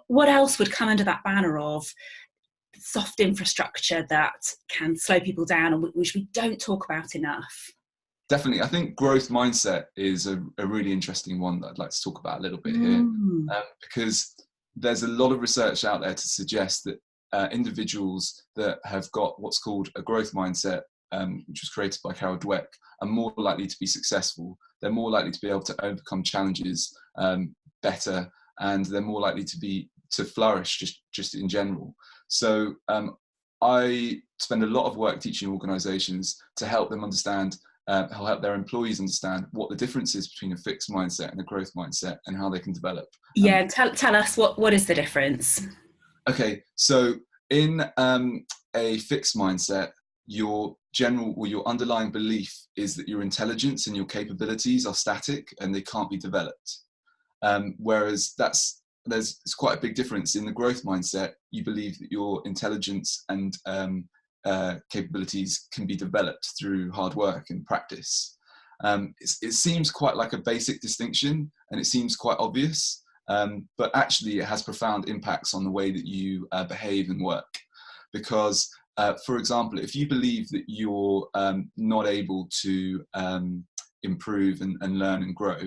what else would come under that banner of soft infrastructure that can slow people down and which we don't talk about enough? Definitely. I think growth mindset is a really interesting one that I'd like to talk about a little bit here, because there's a lot of research out there to suggest that individuals that have got what's called a growth mindset, which was created by Carol Dweck, are more likely to be successful. They're more likely to be able to overcome challenges better, and they're more likely to flourish just in general. So I spend a lot of work teaching organizations to help them understand, help their employees understand what the difference is between a fixed mindset and a growth mindset and how they can Yeah, tell us what is the difference? Okay, so in a fixed mindset, your underlying belief is that your intelligence and your capabilities are static and they can't be developed. Whereas it's quite a big difference. In the growth mindset, you believe that your intelligence and capabilities can be developed through hard work and practice. It seems quite like a basic distinction, and it seems quite obvious, but actually it has profound impacts on the way that you behave and work. Because, for example, if you believe that you're not able to improve and learn and grow,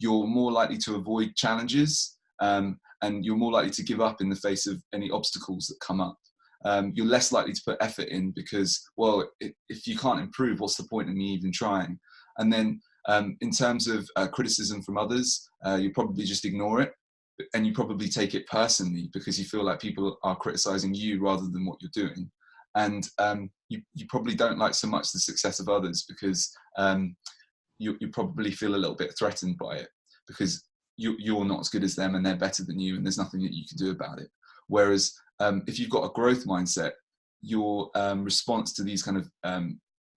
you're more likely to avoid challenges, and you're more likely to give up in the face of any obstacles that come up. You're less likely to put effort in because, well, if you can't improve, what's the point in me even trying? And then in terms of criticism from others, you probably just ignore it, and you probably take it personally because you feel like people are criticizing you rather than what you're doing. And you probably don't like so much the success of others because you probably feel a little bit threatened by it because you're not as good as them and they're better than you and there's nothing that you can do about it. Whereas if you've got a growth mindset, your response to these kind of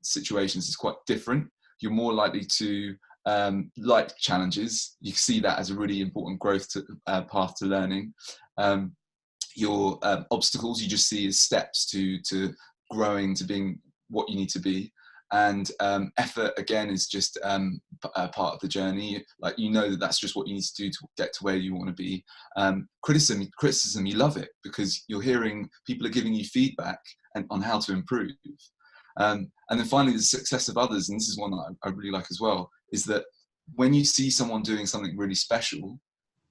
situations is quite different. You're more likely to like challenges. You see that as a really important growth path to learning. Your obstacles you just see as steps to growing to being what you need to be. And effort, again, is just a part of the journey. Like, you know that's just what you need to do to get to where you want to be. Criticism, you love it because you're hearing people are giving you feedback on how to improve. And then finally, the success of others, and this is one that I really like as well, is that when you see someone doing something really special,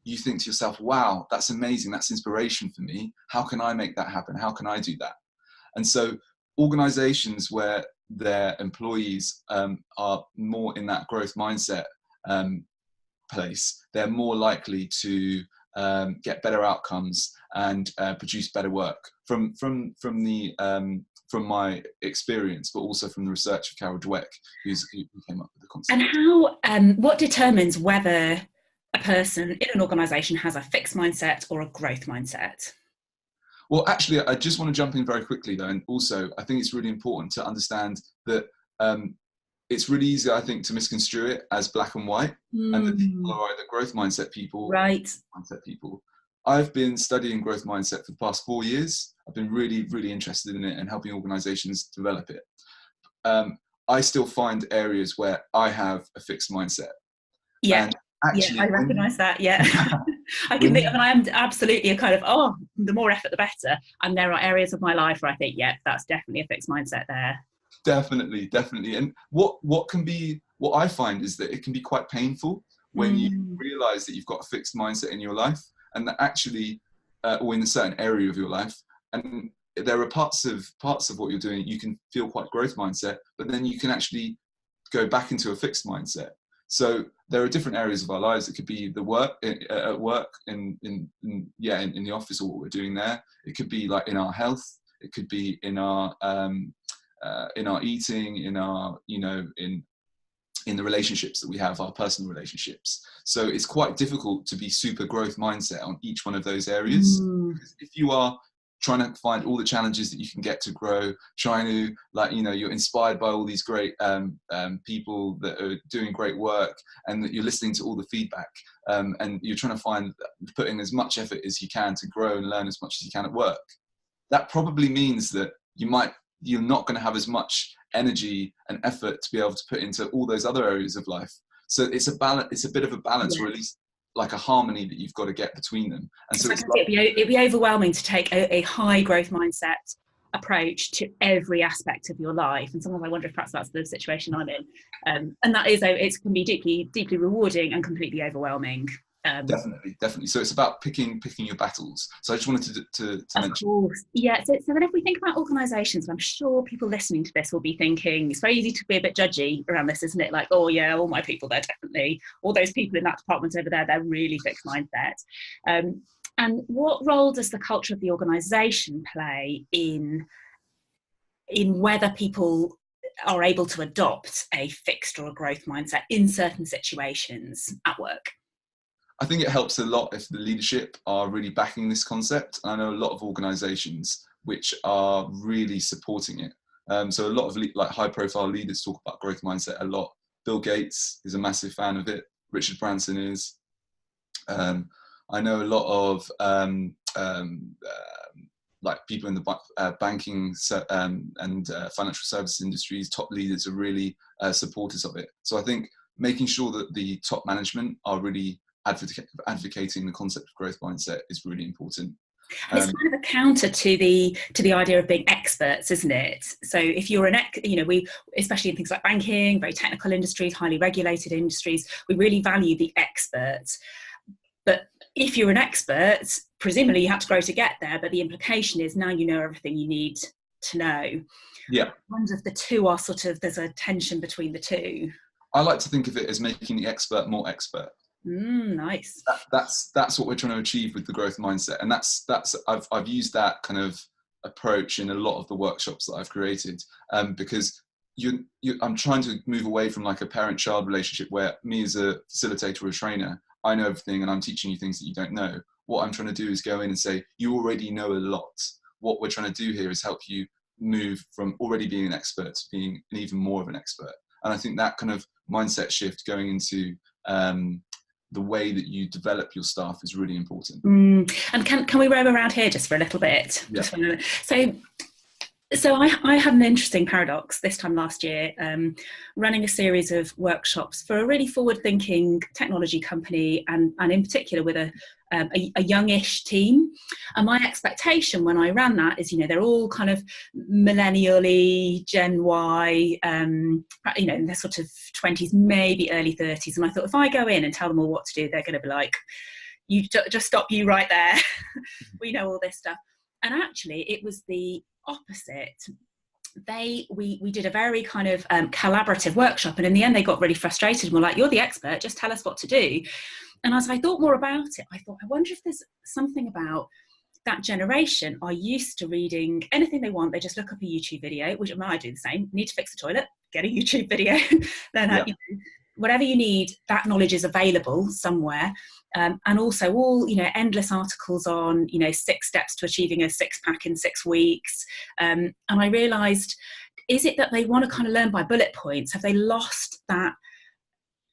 you think to yourself, wow, that's amazing, that's inspiration for me. How can I make that happen? How can I do that? And so organizations where their employees are more in that growth mindset place, they're more likely to get better outcomes and produce better work from my experience, but also from the research of Carol Dweck, who came up with the concept. And what determines whether a person in an organisation has a fixed mindset or a growth mindset? Well, actually, I just want to jump in very quickly, though, and also I think it's really important to understand that it's really easy, I think, to misconstrue it as black and white, and that people are either growth mindset people, right? Mindset people. I've been studying growth mindset for the past 4 years. I've been really, really interested in it and helping organisations develop it. I still find areas where I have a fixed mindset. Yeah. And actually, I recognise that. Yeah, I can think. I mean, I am absolutely a kind of the more effort, the better. And there are areas of my life where I think, yeah, that's definitely a fixed mindset there. Definitely. And what I find is that it can be quite painful when you realise that you've got a fixed mindset in your life, and that actually, or in a certain area of your life, and there are parts of what you're doing you can feel quite growth mindset, but then you can actually go back into a fixed mindset. So there are different areas of our lives. It could be the work at work, in the office, or what we're doing there. It could be like in our health. It could be in our eating, in our in the relationships that we have, our personal relationships. So it's quite difficult to be super growth mindset on each one of those areas. Because if you are trying to find all the challenges that you can get to grow, trying to, you're inspired by all these great people that are doing great work, and that you're listening to all the feedback, and you're trying to put in as much effort as you can to grow and learn as much as you can at work. That probably means that you're not going to have as much energy and effort to be able to put into all those other areas of life. So it's a balance. It's a bit of a balance, or at least like a harmony that you've got to get between them. And so it'd be overwhelming to take a high growth mindset approach to every aspect of your life, and sometimes I wonder if perhaps that's the situation I'm in, and that is, it can be deeply rewarding and completely overwhelming. Definitely. So it's about picking your battles. So I just wanted to mention. Of course, yeah. So then, if we think about organisations, I'm sure people listening to this will be thinking it's very easy to be a bit judgy around this, isn't it? Like, oh yeah, all my people, they're definitely, all those people in that department over there, they're really fixed mindset. And what role does the culture of the organisation play in whether people are able to adopt a fixed or a growth mindset in certain situations at work? I think it helps a lot if the leadership are really backing this concept. I know a lot of organisations which are really supporting it. So a lot of like high-profile leaders talk about growth mindset a lot. Bill Gates is a massive fan of it. Richard Branson is. I know a lot of like people in the banking and financial services industries, top leaders are really supporters of it. So I think making sure that the top management are really advocating the concept of growth mindset is really important. It's kind of a counter to the idea of being experts, isn't it? So if you're we, especially in things like banking, very technical industries, highly regulated industries, we really value the experts. But if you're an expert, presumably you had to grow to get there, but the implication is now you know everything you need to know. Yeah. I wonder if the two are sort of, there's a tension between the two. I like to think of it as making the expert more expert. Nice. That's what we're trying to achieve with the growth mindset, and I've used that kind of approach in a lot of the workshops that I've created, because I'm trying to move away from like a parent-child relationship where me as a facilitator or a trainer, I know everything and I'm teaching you things that you don't know. What I'm trying to do is go in and say, you already know a lot. What we're trying to do here is help you move from already being an expert to being even more of an expert. And I think that kind of mindset shift going into the way that you develop your staff is really important. And can we roam around here just for a little bit? Yeah. Just for a minute. So I had an interesting paradox this time last year, running a series of workshops for a really forward-thinking technology company, and in particular with a youngish team. And my expectation when I ran that is, they're all kind of millennial-y, Gen Y, in their sort of 20s, maybe early 30s. And I thought, if I go in and tell them all what to do, they're going to be like, you just stop you right there. We know all this stuff. And actually, it was the opposite. We did a very kind of collaborative workshop, and in the end they got really frustrated and were like, you're the expert, just tell us what to do. And as I thought more about it, I thought, I wonder if there's something about that generation are used to reading anything they want. They just look up a YouTube video, which I do the same. Need to fix the toilet, get a YouTube video. Then whatever you need, that knowledge is available somewhere. And also all, endless articles on, 6 steps to achieving a 6-pack in 6 weeks. And I realised, is it that they want to kind of learn by bullet points? Have they lost that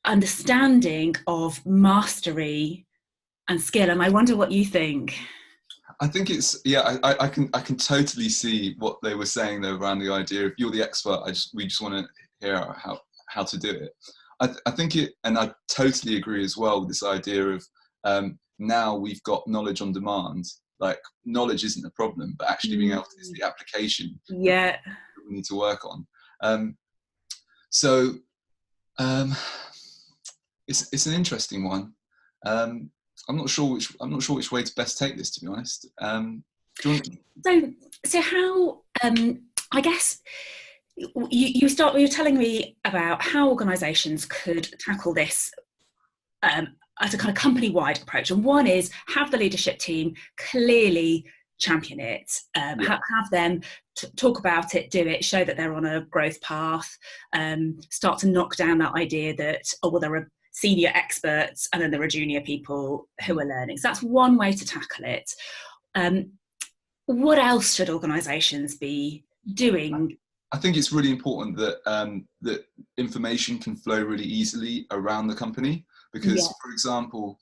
understanding of mastery and skill? And I wonder what you think. I think it's, I can totally see what they were saying though around the idea, if you're the expert, we just want to hear how to do it. I think it, and I totally agree as well with this idea of now we've got knowledge on demand. Like, knowledge isn't a problem, but actually being able to, is the application that we need to work on. It's an interesting one. I'm not sure which way to best take this, to be honest. So how, I guess, you were telling me about how organisations could tackle this as a kind of company-wide approach. And one is have the leadership team clearly champion it, have them talk about it, do it, show that they're on a growth path, start to knock down that idea that, there are senior experts and then there are junior people who are learning. So that's one way to tackle it. What else should organisations be doing? I think it's really important that that information can flow really easily around the company, because, for example,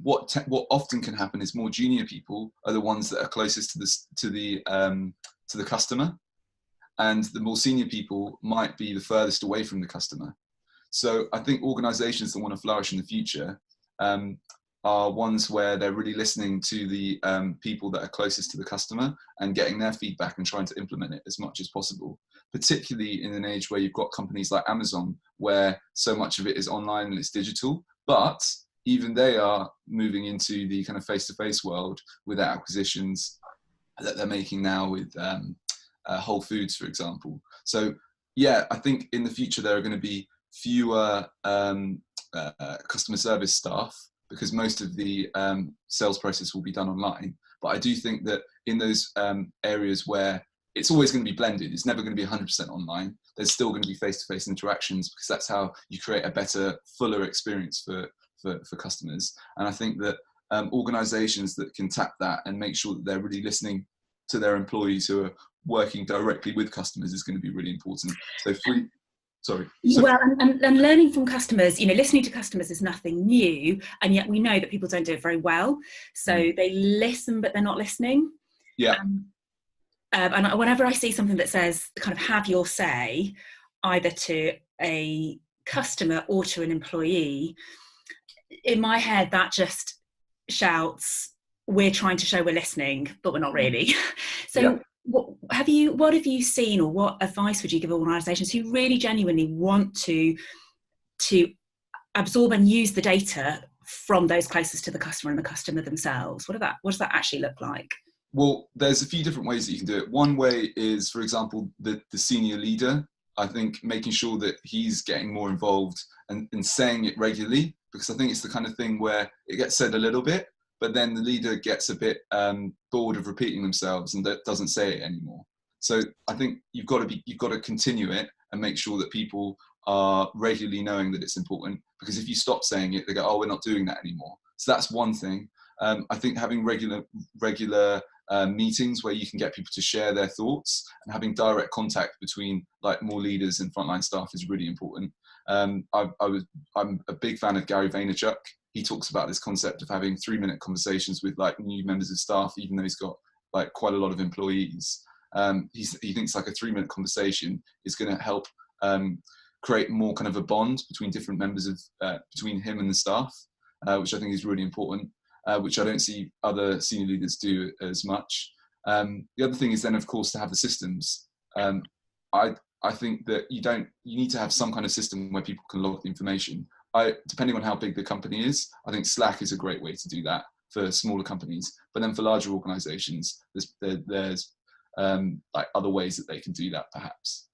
what often can happen is more junior people are the ones that are closest to the customer, and the more senior people might be the furthest away from the customer. So I think organisations that want to flourish in the future are ones where they're really listening to the people that are closest to the customer and getting their feedback and trying to implement it as much as possible, particularly in an age where you've got companies like Amazon, where so much of it is online and it's digital, but even they are moving into the kind of face-to-face world with their acquisitions that they're making now with Whole Foods, for example. So yeah, I think in the future there are going to be fewer customer service staff, because most of the sales process will be done online. But I do think that in those areas where it's always going to be blended, it's never going to be 100% online, there's still going to be face-to-face interactions, because that's how you create a better, fuller experience for customers. And I think that organizations that can tap that and make sure that they're really listening to their employees who are working directly with customers is going to be really important. So well, and learning from customers, listening to customers is nothing new, and yet we know that people don't do it very well. So they listen, but they're not listening. Yeah. And whenever I see something that says kind of have your say, either to a customer or to an employee, in my head that just shouts, we're trying to show we're listening, but we're not really. So yeah. What have you seen, or what advice would you give organisations who really genuinely want to absorb and use the data from those closest to the customer and the customer themselves? What does that actually look like? Well, there's a few different ways that you can do it. One way is, for example, the senior leader. I think making sure that he's getting more involved and saying it regularly, because I think it's the kind of thing where it gets said a little bit, but then the leader gets a bit bored of repeating themselves and doesn't say it anymore. So I think you've got to continue it and make sure that people are regularly knowing that it's important, because if you stop saying it, they go, oh, we're not doing that anymore. So that's one thing. I think having regular meetings where you can get people to share their thoughts, and having direct contact between like more leaders and frontline staff is really important. I'm a big fan of Gary Vaynerchuk. He talks about this concept of having 3-minute conversations with like new members of staff, even though he's got like quite a lot of employees. He thinks like a 3-minute conversation is going to help create more kind of a bond between different members of between him and the staff, which I think is really important, which I don't see other senior leaders do as much. The other thing is then, of course, to have the systems. I think that you need to have some kind of system where people can log the information. Depending on how big the company is, I think Slack is a great way to do that for smaller companies. But then for larger organizations, there's like other ways that they can do that perhaps.